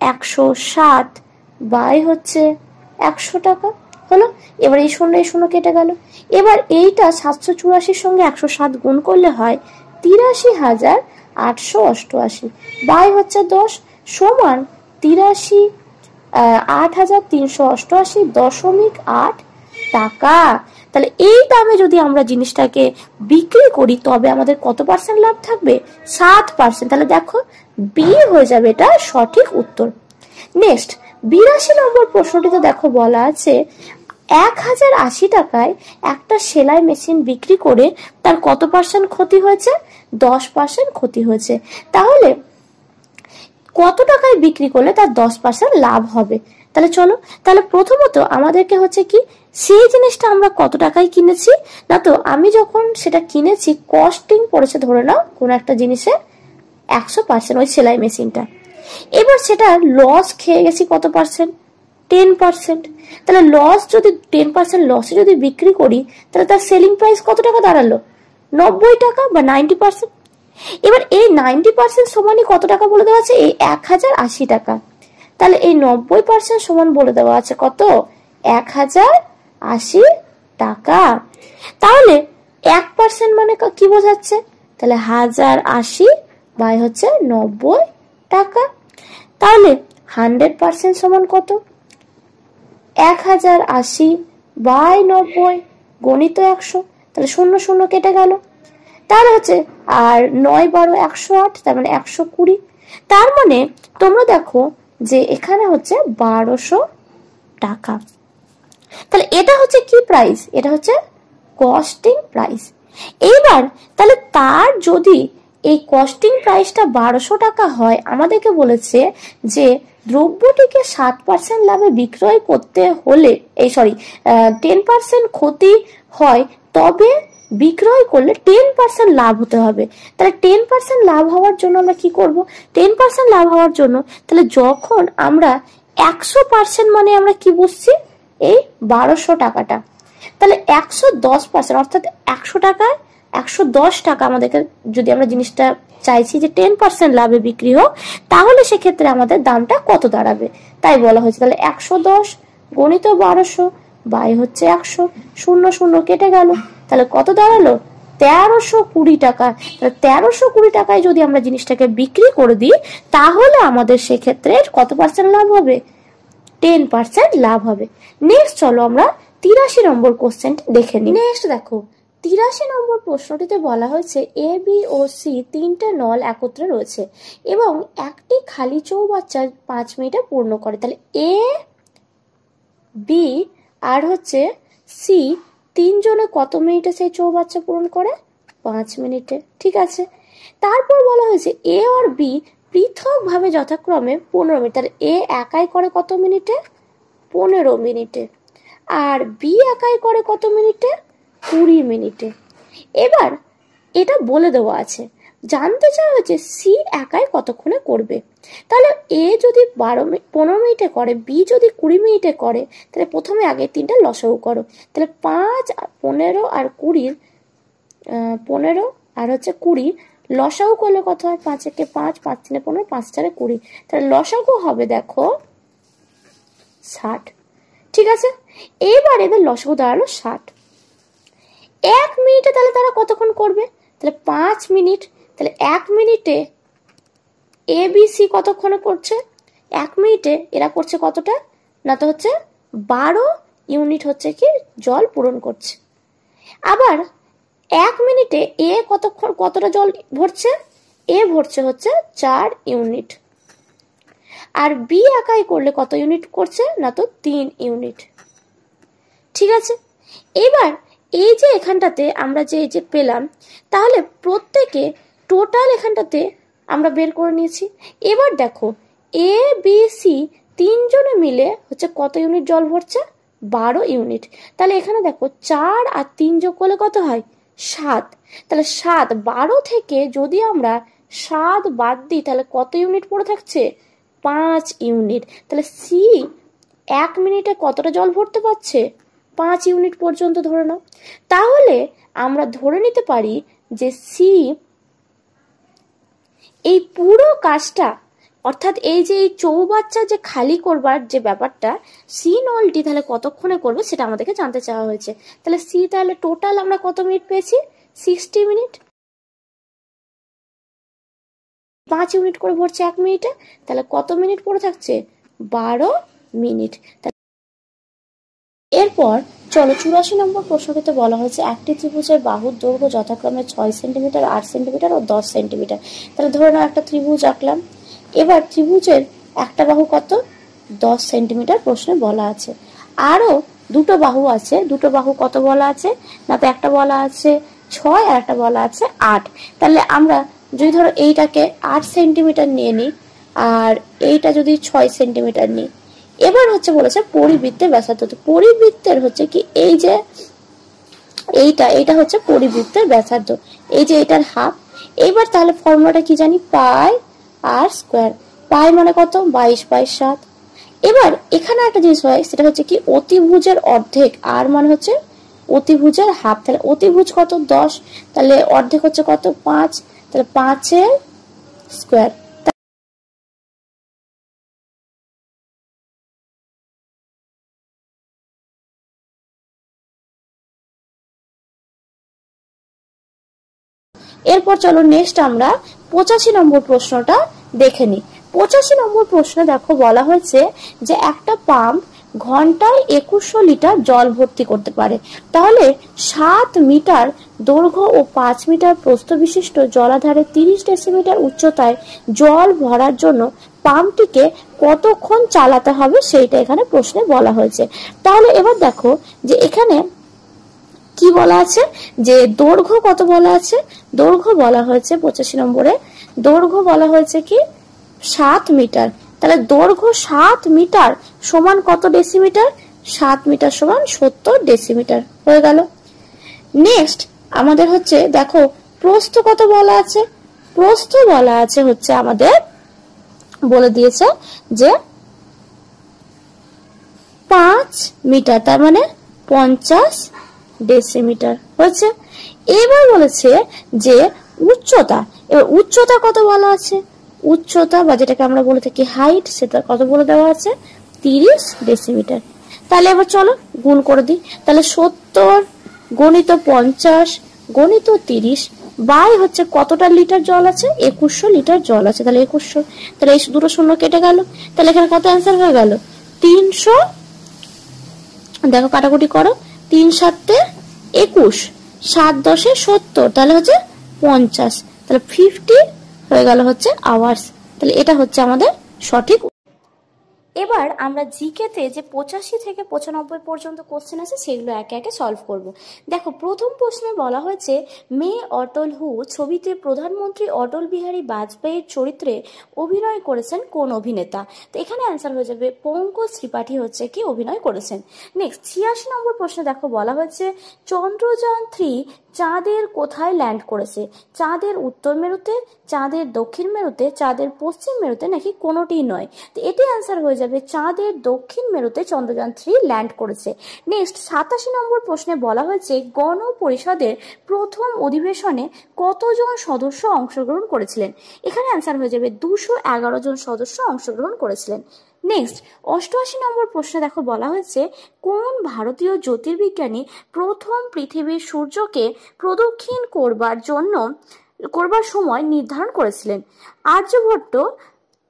107 বাই হচ্ছে 100 টাকা হলো। এবার এই শূন্য কেটে গেল। এবার এইটা 784 সঙ্গে 107 গুণ করলে হয় 83,888 বাই হচ্ছে 10 সমান 8,388.8 টাকা। তাহলে এই দামে যদি আমরা জিনিসটাকে বিক্রি করি তবে আমাদের কত পার্সেন্ট লাভ থাকবে? 7%। তাহলে দেখো বি হয়ে যাবে এটা সঠিক উত্তর। নেক্সট 82 নম্বর প্রশ্নটিতে দেখো বলা আছে 1,080 টাকায় একটা সেলাই মেশিন বিক্রি করে তার কত পার্সেন্ট ক্ষতি হয়েছে? 10% ক্ষতি হয়েছে। তাহলে কত টাকায় বিক্রি করলে তার 10% লাভ হবে? তাহলে চলো, তাহলে প্রথমত আমাদেরকে হচ্ছে কি সেই জিনিসটা আমরা কত টাকায় কিনেছি, না তো আমি যখন সেটা কিনেছি কস্টিং পড়েছে ধরে নাও কোন একটা জিনিসের 100% ওই সেলাই মেশিনটা। এবার সেটা লস খেয়ে গেছি কত পার্সেন্ট? 10%। তাহলে লস যদি 10% লসে যদি বিক্রি করি তাহলে তার সেলিং প্রাইস কত টাকা দাঁড়ালো? 90 টাকা বা 90%। এবার এই 90% সমানই কত টাকা বলে দেওয়া আছে? এই 1,080 টাকা। তাহলে এই 90% সমান বলে দেওয়া আছে কত? 1,080 টাকা। তাহলে 1% মানে কি বোঝাচ্ছে? তাহলে 1,080 বাই হচ্ছে 90 টাকা। তাহলে 100% সমান কত? 1,080 বাই 90 গণিত 100। তাহলে 0 কেটে গেল। তাহলে হচ্ছে আর 9 12 108, তার মানে 120। তার মানে তোমরা দেখো যে এখানে হচ্ছে 1200 টাকা। তাহলে এটা হচ্ছে কি প্রাইস? এটা হচ্ছে কস্টিং প্রাইস। এইবার তাহলে তার যদি এই কস্টিং প্রাইসটা 1200 টাকা হয়, আমাদেরকে বলেছে যে দ্রব্যটিকে 7% লাভে বিক্রয় করতে হলে 10% ক্ষতি হয় তবে বিক্রয় করলে 10% লাভ হতে হবে। তাহলে 10% লাভ হওয়ার জন্য আমরা কি করব? 10% লাভ হওয়ার জন্য তাহলে যখন আমরা 100% মানে আমরা কি বুঝছি? এই 1200 টাকাটা। তাহলে 110% অর্থাৎ 100 টাকায় 110 টাকা আমাদেরকে যদি আমরা জিনিসটা চাইছি যে 10% লাভে বিক্রি হোক, তাহলে সেক্ষেত্রে আমাদের দামটা কত দাঁড়াবে তাই বলা হয়েছে। তাহলে 110 গণিত 1200 বাই হচ্ছে 100, 0 কেটে গেল। তাহলে কত দাঁড়ালো? 1320 টাকা। তাহলে 1320 টাকায় যদি আমরা জিনিসটাকে বিক্রি করে দিই তাহলে আমাদের সেক্ষেত্রে কত পার্সেন্ট লাভ হবে? 10% লাভ হবে। নেক্সট চলো আমরা 83 নম্বর কোশ্চেনটি দেখে নিই। নেক্সট দেখো 83 নম্বর প্রশ্নটিতে বলা হয়েছে এ বি ও সি তিনটে নল একত্রে রয়েছে এবং একটি খালি চৌবাচ্চা 5 মিনিটে পূর্ণ করে। তাহলে এ বি আর হচ্ছে সি তিনজনে কত মিনিটে সেই চৌবাচ্চা পূরণ করে? 5 মিনিটে। ঠিক আছে। তারপর বলা হয়েছে এ আর বি পৃথক ভাবে যথাক্রমে 15 মিনিট। তাহলে এ একাই করে কত মিনিটে? 15 মিনিটে। আর বি একাই করে কত মিনিটে? 20 মিনিটে। এবার এটা বলে দেওয়া আছে, জানতে চাওয়া হয়েছে সি একাই কতক্ষণে করবে। তাহলে এ যদি 15 মিনিটে করে, বি যদি 20 মিনিটে করে, তাহলে প্রথমে আগে তিনটা লসাগু করো। তাহলে 5 15 আর 20, 15 আর হচ্ছে 20 লসাগু করলে কত হয়? 5 একে 5, 5 3 15, 5 4 20। তাহলে লসাগু হবে দেখো 60। ঠিক আছে। এবার এদের লসাগু দাঁড়ালো 60। 1 মিনিটে তাহলে তারা কতক্ষণ করবে? তাহলে 5 মিনিট। তাহলে 1 মিনিটে এ বি সি কতক্ষণে করছে? 1 মিনিটে এরা করছে কতটা? না তো হচ্ছে 12 ইউনিট হচ্ছে কি জল পূরণ করছে। আবার 1 মিনিটে এ কতটা জল ভরছে? এ ভরছে হচ্ছে 4 ইউনিট। আর বি একাই করলে কত ইউনিট করছে? না তো 3 ইউনিট। ঠিক আছে। এবার এই যে এখানটাতে আমরা যে পেলাম, তাহলে প্রত্যেকে টোটাল এখানটাতে আমরা বের করে নিয়েছি। এবার দেখো এ বি সি তিনজনে মিলে হচ্ছে কত ইউনিট জল ভরছে? 12 ইউনিট। তাহলে এখানে দেখো 4 আর 3 যোগ করলে কত হয়? 7। তাহলে 7 12 থেকে যদি আমরা 7 বাদ দিই তাহলে কত ইউনিট পড়ে থাকছে? 5 ইউনিট। তাহলে সি 1 মিনিটে কতটা জল ভরতে পারছে? 5 ইউনিট পর্যন্ত ধরে নাও। তাহলে আমরা ধরে নিতে পারি যে সি এই পুরো কাজটা অর্থাৎ এই যে এই চৌবাচ্চা যে খালি করবার যে ব্যাপারটা সি নলটি তাহলে কতক্ষণে করবে সেটা আমাদেরকে জানতে চাওয়া হয়েছে। তাহলে সি তাহলে টোটাল আমরা কত মিনিট পেয়েছি? 60 মিনিট। 5 ইউনিট করে ভরছে 1 মিনিটে, তাহলে কত মিনিট পড়ে থাকছে? 12 মিনিট। এরপর চলো 84 নম্বর প্রশ্নটিতে বলা হয়েছে একটি ত্রিভুজের বাহুর দৈর্ঘ্য যথাক্রমে 6 সেন্টিমিটার, 8 সেন্টিমিটার ও 10 সেন্টিমিটার। তাহলে ধরে নাও একটা ত্রিভুজ আঁকলাম। এবার ত্রিভুজের একটা বাহু কত? 10 সেন্টিমিটার প্রশ্নে বলা আছে। আরও দুটো বাহু আছে, দুটো বাহু কত বলা আছে? না তো একটা বলা আছে 6 আর একটা বলা আছে 8। তাহলে আমরা যদি ধরো এইটাকে 8 সেন্টিমিটার নিয়ে নিই আর এইটা যদি 6 সেন্টিমিটার নিই, এবার হচ্ছে বলেছে পরিবৃত্তের ব্যাসার্ধ। তো পরিবৃত্তের হচ্ছে কি এই যে এইটা হচ্ছে পরিবৃত্তের ব্যাসার্ধ, এই যে এটার হাফ। এবার তাহলে ফর্মুলাটা কি জানি? পাই আর স্কোয়ার। পাই মানে কত? 22/7। এবার এখানে একটা জিনিস হয়, সেটা হচ্ছে কি অতিভুজের অর্ধেক, আর মানে হচ্ছে অতিভুজের হাফ। তাহলে অতিভুজ কত? 10, তাহলে অর্ধেক হচ্ছে কত? 5, তাহলে 5-এর স্কোয়ার। এরপর চলো নেক্সট আমরা 85 নম্বর প্রশ্নটা দেখে নিই। 85 নম্বর প্রশ্নে দেখো বলা হয়েছে যে একটা পাম্প ঘন্টায় 2100 লিটার জল ভর্তি করতে পারে। তাহলে 7 মিটার দৈর্ঘ্য ও 5 মিটার প্রস্থ বিশিষ্ট জলাধারে 30 ডেসিমিটার উচ্চতায় জল ভরার জন্য পাম্পটিকে কতক্ষণ চালাতে হবে সেইটা এখানে প্রশ্নে বলা হয়েছে। তাহলে এবার দেখো যে এখানে কি বলা আছে, যে দৈর্ঘ্য কত বলা আছে? দৈর্ঘ্য বলা হয়েছে 85 নম্বরে, দৈর্ঘ্য বলা হয়েছে কি 7 মিটার। তাহলে দৈর্ঘ্য 7 মিটার সমান কত ডেসিমিটার? 7 মিটার সমান 70 ডেসিমিটার হয়ে গেল। নেক্সট আমাদের হচ্ছে দেখো প্রস্থ কত বলা আছে? প্রস্থ বলা আছে হচ্ছে আমাদের বলে দিয়েছে যে 5 মিটার, তার মানে 50 ডেসিমিটার হয়েছে। এবার বলেছে যে উচ্চতা, এবার উচ্চতা কত বলা আছে? উচ্চতা বা যেটাকে আমরা বলে থাকি হাইট, সেটা কত বলে দেওয়া আছে? 30 ডেসিমিটার। তাহলে এবার চলো গুণ করে দিই। তাহলে 70 গণিত 50 গণিত 30 বাই হচ্ছে কতটা লিটার জল আছে? 2100 লিটার জল আছে। তাহলে 2100, তাহলে এই দুটো শূন্য কেটে গেল। তাহলে এখানে কত অ্যান্সার হয়ে গেল? 300। দেখো কাটাকুটি করো, 3×7 = 21, 7×10 = 70, তাহলে হচ্ছে 50। তাহলে 50 হয়ে গেল হচ্ছে আওয়ার্স। তাহলে এটা হচ্ছে আমাদের সঠিক। এবার আমরা জিকেতে যে 85 থেকে 95 পর্যন্ত কোশ্চেন আছে সেগুলো একে একে সলভ করব। দেখো প্রথম প্রশ্নে বলা হয়েছে মে অটল হু ছবিতে প্রধানমন্ত্রী অটল বিহারী বাজপেয়ীর চরিত্রে অভিনয় করেছেন কোন অভিনেতা? তো এখানে অ্যান্সার হয়ে যাবে পঙ্কজ ত্রিপাঠী হচ্ছে কি অভিনয় করেছেন। নেক্সট 86 নম্বর প্রশ্নে দেখো বলা হয়েছে চন্দ্রযান-3 চাঁদের কোথায় ল্যান্ড করেছে? চাঁদের উত্তর মেরুতে, চাঁদের দক্ষিণ মেরুতে, চাঁদের পশ্চিম মেরুতে, নাকি কোনোটিই নয়? তো এটি অ্যান্সার হয়ে যাবে চাঁদের দক্ষিণ মেরুতে চন্দ্রযান-3 ল্যান্ড করেছে। নেক্সট 87 নম্বর প্রশ্নে বলা হয়েছে গণপরিষদের প্রথম অধিবেশনে কতজন সদস্য অংশগ্রহণ করেছিলেন? এখানে অ্যান্সার হয়ে যাবে 211 জন সদস্য অংশগ্রহণ করেছিলেন। নেক্সট 88 নম্বর প্রশ্নে দেখো বলা হয়েছে কোন ভারতীয় জ্যোতির্বিজ্ঞানী প্রথম পৃথিবীর সূর্যকে প্রদক্ষিণ করবার সময় নির্ধারণ করেছিলেন? আর্যভট্ট,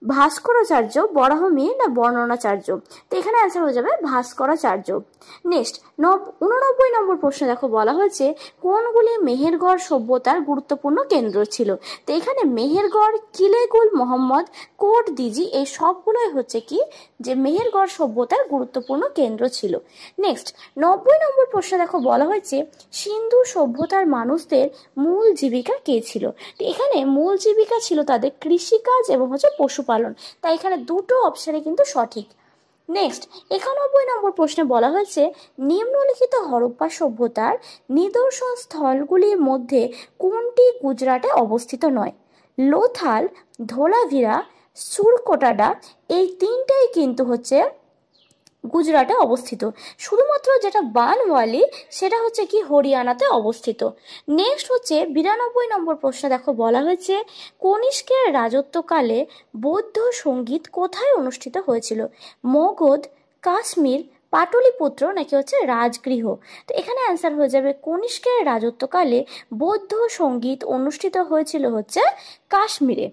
ভাস্করাচার্য, বরাহমিহির না বর্ণনাচার্য? তো এখানে অ্যান্সার হয়ে যাবে ভাস্করাচার্য। নেক্সট 89 নম্বর প্রশ্নে দেখো বলা হয়েছে কোনগুলি মেহেরগড় সভ্যতার গুরুত্বপূর্ণ কেন্দ্র ছিল? তো এখানে মেহেরগড়, কিলেগুল মোহাম্মদ, কোট দিজি এই সবগুলোই হচ্ছে কি যে মেহেরগড় সভ্যতার গুরুত্বপূর্ণ কেন্দ্র ছিল। নেক্সট 90 নম্বর প্রশ্নে দেখো বলা হয়েছে সিন্ধু সভ্যতার মানুষদের মূল জীবিকা কে ছিল? তো এখানে মূল জীবিকা ছিল তাদের কৃষিকাজ এবং হচ্ছে পশুপালন। তাই এখানে দুটো অপশানে কিন্তু সঠিক। নেক্সট 91 নম্বর প্রশ্নে বলা হয়েছে নিম্নলিখিত হরপ্পা সভ্যতার নিদর্শন স্থলগুলির মধ্যে কোনটি গুজরাটে অবস্থিত নয়? লোথাল, ধোলাভিরা, সুরকোটাডা এই তিনটাই কিন্তু হচ্ছে গুজরাটে অবস্থিত। শুধুমাত্র যেটা বানওয়ালি সেটা হচ্ছে কি হরিয়ানাতে অবস্থিত। নেক্সট হচ্ছে 92 নম্বর প্রশ্ন, দেখো বলা হয়েছে কনিষ্কের রাজত্বকালে বৌদ্ধ সঙ্গীত কোথায় অনুষ্ঠিত হয়েছিল? মগধ, কাশ্মীর, পাটলিপুত্র নাকি হচ্ছে রাজগৃহ? তো এখানে অ্যান্সার হয়ে যাবে কনিষ্কের রাজত্বকালে বৌদ্ধ সঙ্গীত অনুষ্ঠিত হয়েছিল হচ্ছে কাশ্মীরে।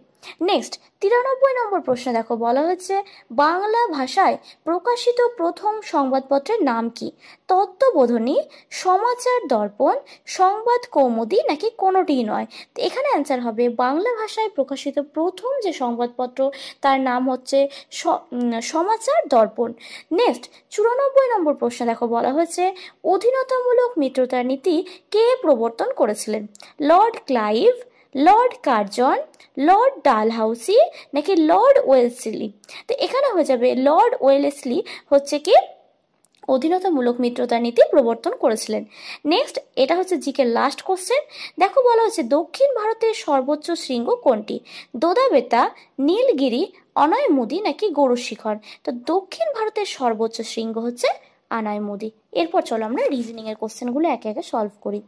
নেক্সট 93 নম্বর প্রশ্ন, দেখো বলা হচ্ছে বাংলা ভাষায় প্রকাশিত প্রথম সংবাদপত্রের নাম কি? তত্ত্ববোধিনী, সমাচার দর্পণ, সংবাদ কৌমুদী নাকি কোনোটিই নয়? তো এখানে অ্যান্সার হবে বাংলা ভাষায় প্রকাশিত প্রথম যে সংবাদপত্র তার নাম হচ্ছে সমাচার দর্পণ। নেক্সট 94 নম্বর প্রশ্ন, দেখো বলা হয়েছে অধীনতামূলক মিত্রতার নীতি কে প্রবর্তন করেছিলেন? Lord Clive, Lord Curzon, Lord Dalhousie নাকি লর্ড ওয়েলসলি? তো এখানে হয়ে যাবে লর্ড ওয়েলেসলি হচ্ছে কি অধীনতামূলক মিত্রতা নীতি প্রবর্তন করেছিলেন। নেক্সট এটা হচ্ছে জিকে লাস্ট কোশ্চেন, দেখো বলা হচ্ছে দক্ষিণ ভারতের সর্বোচ্চ শৃঙ্গ কোনটি? দোদাবেতা, নীলগিরি, অনয়মুদি নাকি গরু শিখর? তো দক্ষিণ ভারতের সর্বোচ্চ শৃঙ্গ হচ্ছে আনাইমুদি। এরপর চলো আমরা রিজনিং এর কোশ্চেনগুলো একে একে সলভ করি।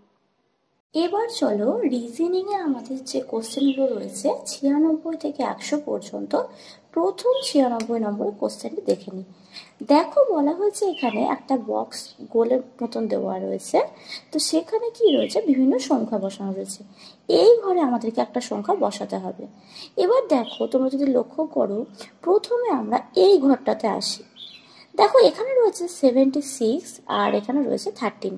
এবার চলো রিজনিং এ আমাদের যে কোশ্চেনগুলো রয়েছে 96 থেকে 100 পর্যন্ত, প্রথম 96 নম্বর কোশ্চেনটি দেখে নিই। দেখো বলা হয়েছে এখানে একটা বক্স গোলের মতন দেওয়া রয়েছে, তো সেখানে কি রয়েছে বিভিন্ন সংখ্যা বসানো রয়েছে। এই ঘরে আমাদেরকে একটা সংখ্যা বসাতে হবে। এবার দেখো তোমরা যদি লক্ষ্য করো, প্রথমে আমরা এই ঘরটাতে আসি। দেখো এখানে রয়েছে 76 আর এখানে রয়েছে 13।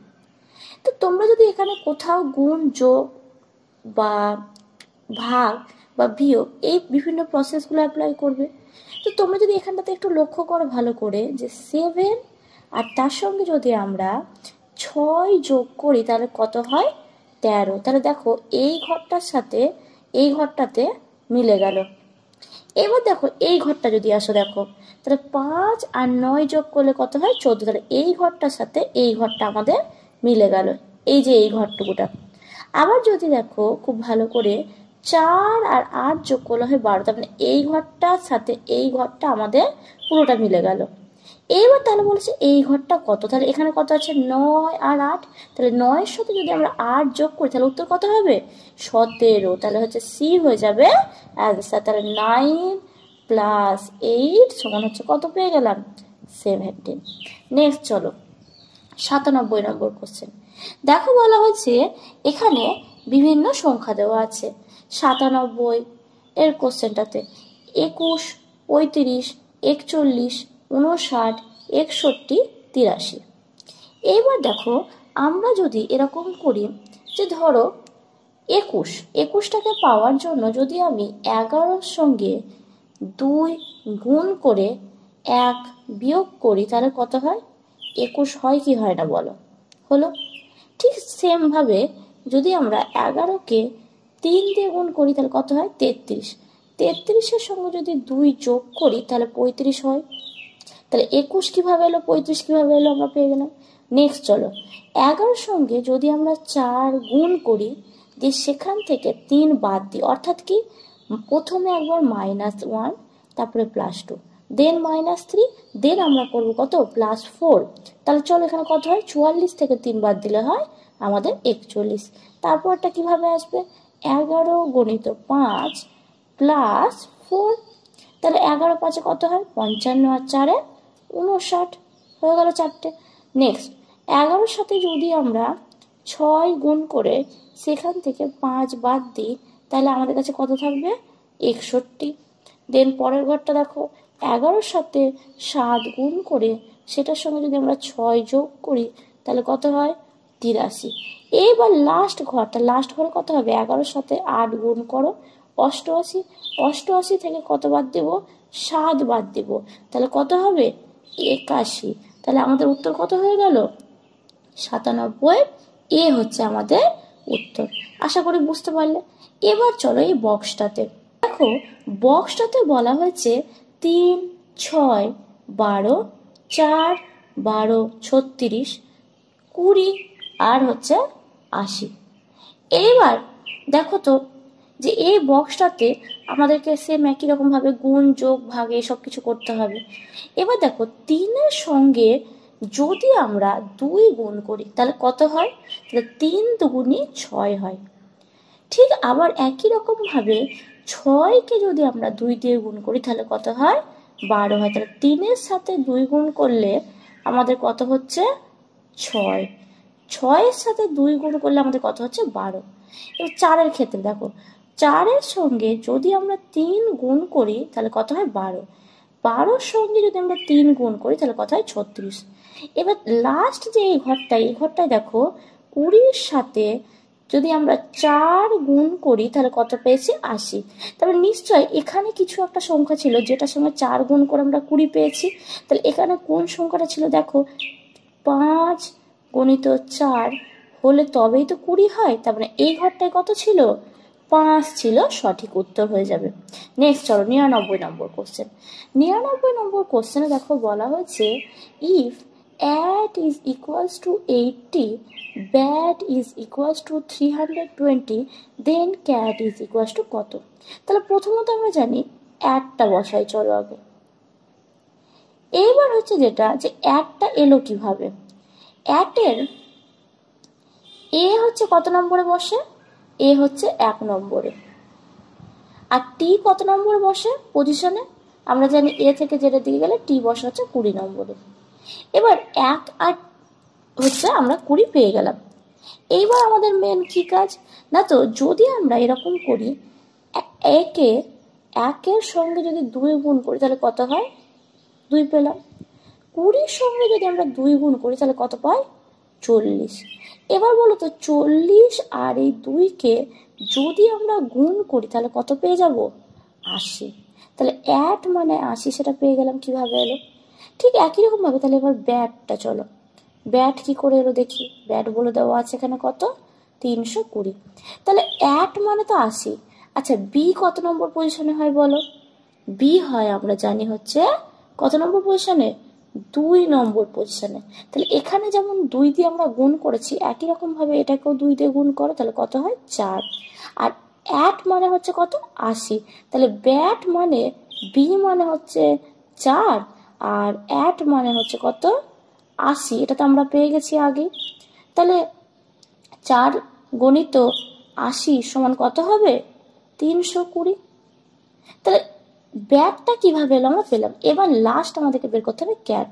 তো তোমরা যদি এখানে কোথাও গুণ, যোগ বা ভাগ বা বিয়োগ এই বিভিন্ন প্রসেসগুলো অ্যাপ্লাই করবে। তো তোমরা যদি এখানটাতে একটু লক্ষ্য করো ভালো করে, যে 7 আর তার সঙ্গে যদি আমরা 6 যোগ করি তাহলে কত হয়? 13। তাহলে দেখো এই ঘরটার সাথে এই ঘরটাতে মিলে গেল। এবার দেখো এই ঘরটা যদি আসো, দেখো তাহলে 5 আর 9 যোগ করলে কত হয়? 14। তাহলে এই ঘরটার সাথে এই ঘরটা আমাদের মিলে গেল, এই যে এই ঘরটুকুটা। আবার যদি দেখো খুব ভালো করে 4 আর 8 যোগ করলে হয় 12। তার মানে এই ঘরটার সাথে এই ঘরটা আমাদের পুরোটা মিলে গেল। এইবার তাহলে বলছে এই ঘরটা কত? তাহলে এখানে কত আছে? 9 আর 8। তাহলে 9 এর সাথে যদি আমরা 8 যোগ করি তাহলে উত্তর কত হবে? 17। তাহলে হচ্ছে সি হয়ে যাবে অ্যান্সার। তাহলে 9 প্লাস 8 সমান হচ্ছে কত পেয়ে গেলাম? 17। নেক্সট চলো 97 নম্বর কোশ্চেন। দেখো বলা হচ্ছে এখানে বিভিন্ন সংখ্যা দেওয়া আছে 97 এর কোশ্চেনটাতে 21, 35, 41, 59, 61, 83। এইবার দেখো আমরা যদি এরকম করি যে ধরো 21টাকে পাওয়ার জন্য যদি আমি 11-র সঙ্গে 2 গুণ করে 1 বিয়োগ করি তাহলে কত হয়? 21 হয় কি হয় না বলো? হলো। ঠিক সেমভাবে যদি আমরা 11কে 3 দিয়ে গুণ করি তাহলে কত হয়? 33। 33-এর সঙ্গে যদি 2 যোগ করি তাহলে 35 হয়। তাহলে 21 কিভাবে এলো, 35 কিভাবে এলো আমরা পেয়ে গেলাম। নেক্সট চলো 11-র সঙ্গে যদি আমরা 4 গুণ করি, দিয়ে সেখান থেকে 3 বাদ দিই, অর্থাৎ কি প্রথমে একবার -1 তারপরে +2 দেন -3 দেন আমরা করবো কত? +4। তাহলে চলো এখানে কত হয়? 44 থেকে 3 বাদ দিলে হয় আমাদের 41। তারপরটা কিভাবে আসবে? 11 গুণিত 5 +4। তাহলে 11 5-এ কত হয়? 55 আর 4-এ 59 হয়ে গেল 4টে। নেক্সট 11-র সাথে যদি আমরা 6 গুণ করে সেখান থেকে 5 বাদ দিই তাহলে আমাদের কাছে কত থাকবে? 61। দেন পরের ঘরটা দেখো 11-র সাথে 7 গুণ করে সেটার সঙ্গে যদি আমরা 6 যোগ করি তাহলে কত হয়? 83। এইবার লাস্ট ঘরে কত হবে? 11-র সাথে 8 গুণ করো 88। 88 থেকে কত বাদ দেব? 7 বাদ দেব, তাহলে কত হবে? 81। তাহলে আমাদের উত্তর কত হয়ে গেল? 97। এ হচ্ছে আমাদের উত্তর। আশা করি বুঝতে পারলে। এবার চলো এই বক্সটাতে, দেখো বক্সটাতে বলা হয়েছে 3, 6, 12, 4, 12, 36, 20 আর হচ্ছে 80। এইবার দেখো তো যে এই বক্সটাতে আমাদেরকে সেম একই রকমভাবে গুণ যোগ ভাগ এইসব কিছু করতে হবে। এবার দেখো 3-এর সঙ্গে যদি আমরা 2 গুণ করি তাহলে কত হয়? তাহলে 3 দুগুণে 6 হয়। ঠিক আবার একই রকমভাবে 6কে যদি আমরা 2 দিয়ে গুণ করি তাহলে কত হয়? 12 হয়। তাহলে 3-এর সাথে 2 গুণ করলে আমাদের কত হচ্ছে? 6। 6-এর সাথে 2 গুণ করলে আমাদের কত হচ্ছে? 12। এবার 4-এর ক্ষেত্রে দেখো, 4-এর সঙ্গে যদি আমরা 3 গুণ করি তাহলে কত হয়? 12। 12-র সঙ্গে যদি আমরা 3 গুণ করি তাহলে কত হয়? 36। এবার লাস্ট যে এই ঘরটায় দেখো 20-র সাথে যদি আমরা 4 গুণ করি তাহলে কত পেয়েছি? 80। তারপরে নিশ্চয় এখানে কিছু একটা সংখ্যা ছিল যেটার সঙ্গে 4 গুণ করে আমরা 20 পেয়েছি। তাহলে এখানে কোন সংখ্যাটা ছিল? দেখো 5 গণিত 4 হলে তবেই তো 20 হয়। তার মানে এই ঘরটায় কত ছিল? 5 ছিল, সঠিক উত্তর হয়ে যাবে। নেক্সট চলো 99 নম্বর কোশ্চেন। 99 নম্বর কোশ্চেনে দেখো বলা হয়েছে if at is equals to 80, bat is equals to 320, then cat is equals to কত? তাহলে প্রথমত আমরা জানি অ্যাডটা বসাই, চলো আগে। এইবার হচ্ছে যেটা যে অ্যাডটা এলো কিভাবে? অ্যাটের এ হচ্ছে কত নম্বরে বসে? এ হচ্ছে 1 নম্বরে। আর টি কত নম্বরে বসে পজিশনে? আমরা জানি এ থেকে জেডের দিকে গেলে টি বসে হচ্ছে 20 নম্বরে। এবার 1 আর হচ্ছে আমরা 20 পেয়ে গেলাম। এইবার আমাদের মেন কি কাজ? না তো যদি আমরা এরকম করি, একের সঙ্গে যদি 2 গুণ করি তাহলে কত হয়? 2 পেলাম। 20-র সঙ্গে যদি আমরা 2 গুণ করি তাহলে কত পাই? 40। এবার বলো তো 40 আর এই 2কে যদি আমরা গুণ করি তাহলে কত পেয়ে যাব? 80। তাহলে 1 মানে 80, সেটা পেয়ে গেলাম। কিভাবে এলো? ঠিক একই রকম ভাবে তাহলে এবার ব্যাটটা, চলো ব্যাট কি করে এলো দেখি। ব্যাট বলে দেওয়া আছে এখানে কত? 320। তাহলে 1 মানে তো 80। আচ্ছা বি কত নম্বর পজিশনে হয় বলো? বি হয় আমরা জানি হচ্ছে কত নম্বর পজিশনে? 2 নম্বর পজিশনে। তাহলে এখানে যেমন 2 দিয়ে আমরা গুণ করেছি একই রকম ভাবে এটাকেও 2 দিয়ে গুণ করো, তাহলে কত হয়? 4। আর 1 মানে হচ্ছে কত? 80। তাহলে ব্যাট মানে বি মানে হচ্ছে 4 আর 1 মানে হচ্ছে কত? 80। এটা তো আমরা পেয়ে গেছি আগে। তাহলে 4 গণিত 80 সমান কত হবে? 320। তাহলে ব্যাটটা কিভাবে এলো আমরা পেলাম। এবার লাস্ট আমাদেরকে বের করতে হবে ক্যাট।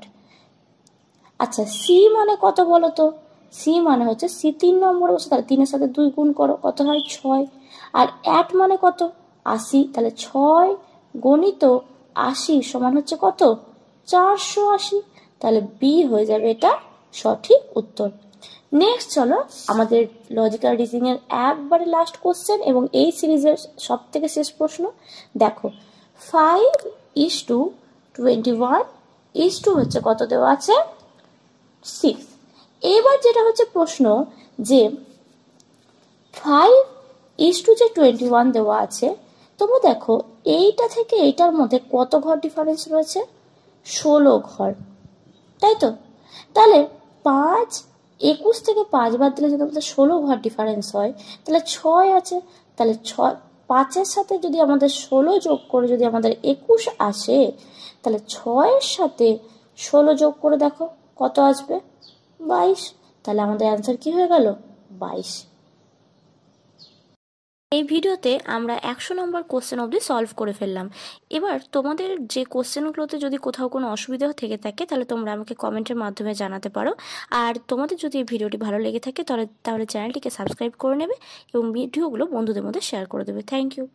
আচ্ছা সি মানে কত বলো তো? সি মানে হচ্ছে সি 3 নম্বরে বসে, তাহলে 3-এর সাথে 2 গুণ করো, কত হয়? 6। আর 1 মানে কত? 80। তাহলে 6 গণিত 80 সমান হচ্ছে কত? 480। তাহলে বি হয়ে যাবে এটা সঠিক উত্তর। নেক্সট চলো আমাদের লজিক্যাল রিজনিং এর একবারে লাস্ট কোশ্চেন এবং এই সিরিজের সব থেকে শেষ প্রশ্ন। দেখো 5:21 হচ্ছে কত দেওয়া আছে? 6। এবার যেটা হচ্ছে প্রশ্ন যে 5:21 দেওয়া আছে, তোমরা দেখো এইটা থেকে এইটার মধ্যে কত ঘর ডিফারেন্স রয়েছে? 16 ঘর, তাই তো? তাহলে 5:21 থেকে 5 বাদ দিলে যদি আমাদের 16 ঘর ডিফারেন্স হয়, তাহলে 6 আছে। তাহলে 5-এর সাথে যদি আমাদের 16 যোগ করে যদি আমাদের 21 আসে, তাহলে 6-এর সাথে 16 যোগ করে দেখো কত আসবে? 22। তাহলে আমাদের অ্যান্সার কি হয়ে গেল? 22। এই ভিডিওতে আমরা 100 নম্বর কোশ্চেন অবধি সলভ করে ফেললাম। এবার তোমাদের যে কোশ্চেনগুলোতে যদি কোথাও কোনো অসুবিধা থেকে থাকে তাহলে তোমরা আমাকে কমেন্টের মাধ্যমে জানাতে পারো। আর তোমাদের যদি এই ভিডিওটি ভালো লেগে থাকে তাহলে চ্যানেলটিকে সাবস্ক্রাইব করে নেবে এবং ভিডিওগুলো বন্ধুদের মধ্যে শেয়ার করে দেবে। Thank you.